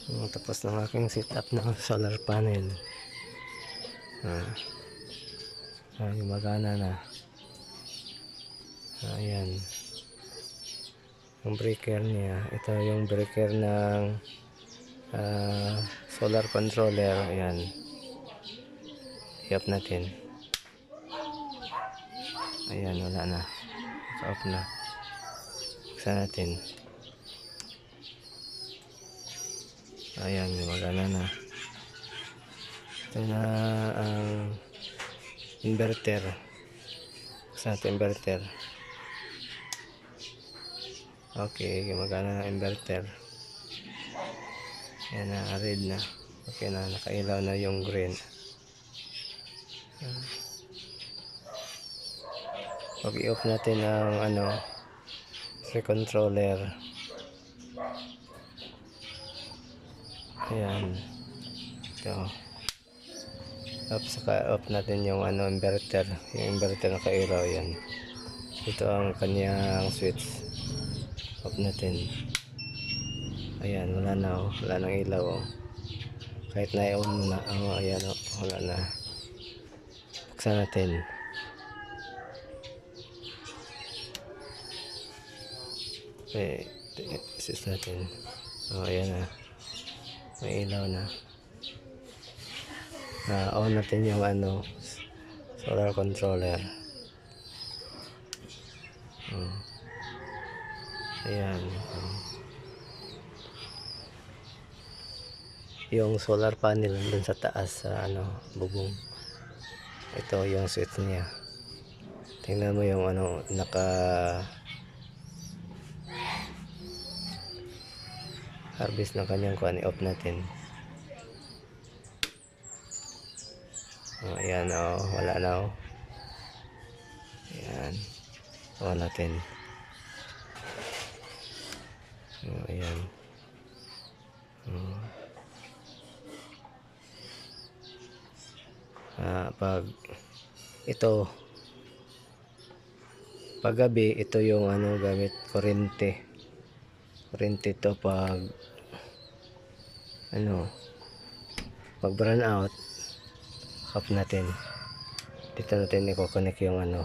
Tapos ng aking setup ng solar panel. Gumagana na. Ayan. Yung breaker niya. Ito yung breaker ng solar controller. Ayan. I-off natin. Ayan, wala na. Naka-off na. Buksan natin. Ayan, gumagana na. Ito na ang inverter. Buksan natin inverter. Okay, gumagana na inverter. Ayan na, red na. Okay na, nakailaw na yung green. Pag i-off natin ang controller. Ayan. Ito. Off natin yung inverter. Yung inverter nakailaw yan. Ito ang kanyang switch. Off natin. Ayan, wala na oh. Wala nang ilaw oh. Kahit na-on na. Oh, ayan oh. Wala na. Buksan natin. Okay. Isis natin. Oh, ayan na. May ilaw na. On natin yung solar controller. Ayan. Yung solar panel dun sa taas sa bubong. Ito yung switch niya. Tingnan mo yung harvest ng kanyang kuan. I-off natin. Ayan oh, wala na oh. Ayan. On natin. Ayan. Pag gabi, ito yung gamit kuryente. Kuryente to pag brown out, off natin. Dito natin i-connect yung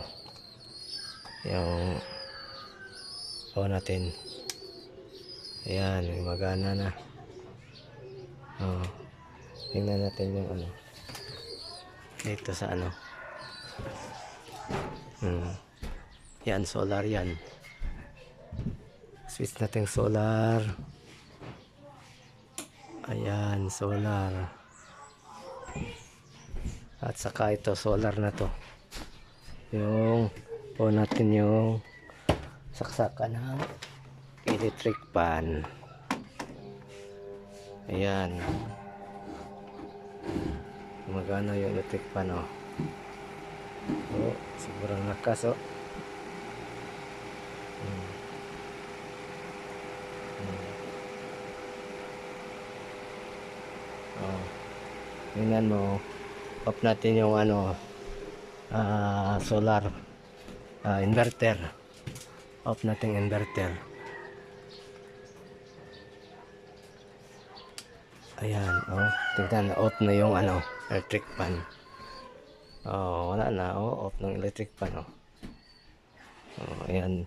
yung on natin. Ayan, magana na. Tingnan natin yung dito sa yan, solar yan. Switch natin solar. Ayan, solar. At saka ito, solar na to. Yung on natin yung saksakan ng electric pan. Ayan. Gumagana yung electric pan oh. Sobrang lakas oh. Tingnan mo, off natin yung solar inverter. Off natin inverter. Ayan, tingnan, off na yung electric pan. Wala na, off ng electric pan ayan.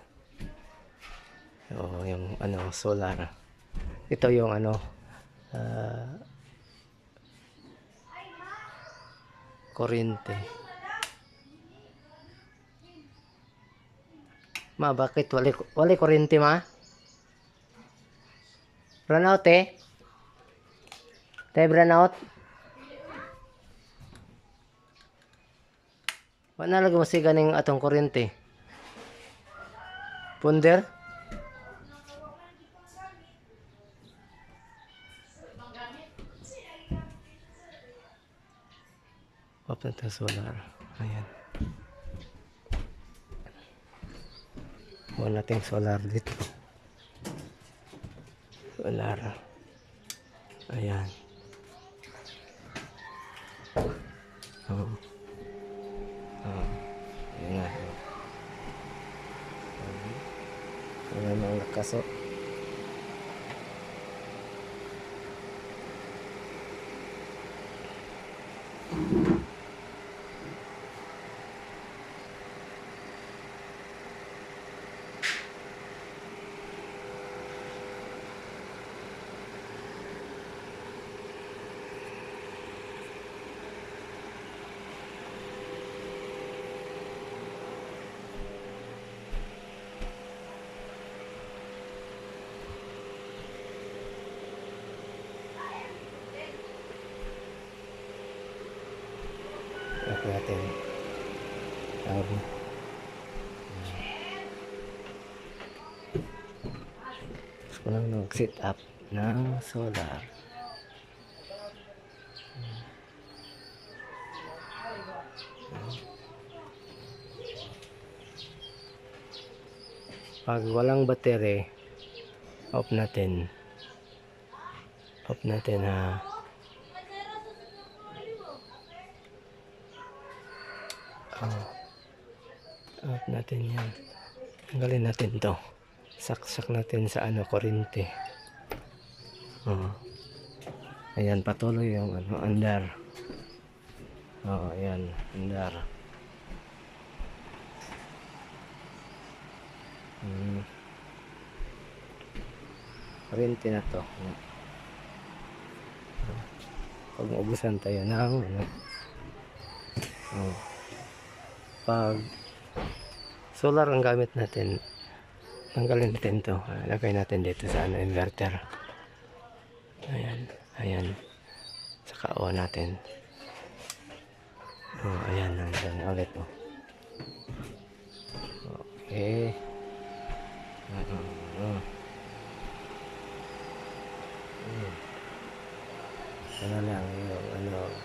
Yung solar. Ito yung kuryente. Ma, bakit wali kuryente ma? Brown out eh? Tayo brown out? Wala lagi masiga ng atong kuryente. Punder? Off natin solar. Ayan. Wala natin solar dito. Solar. Ayan. Ayan na. Ayan ang lakas ko lang nag-set up ng solar. Pag walang battery, off natin. Off natin ha. Off natin yan. Tanggalin natin to. Saksak natin sa kuryente. Ayan, patuloy yung andar. Ayan, andar. Kuryente na to. Pag maubusan tayo ng pag solar ang gamit natin, tanggalin natin to. Lagay natin dito sa inverter. Ayan. Saka on natin. Ayan, nandyan ulit. Okay. Ano lang yung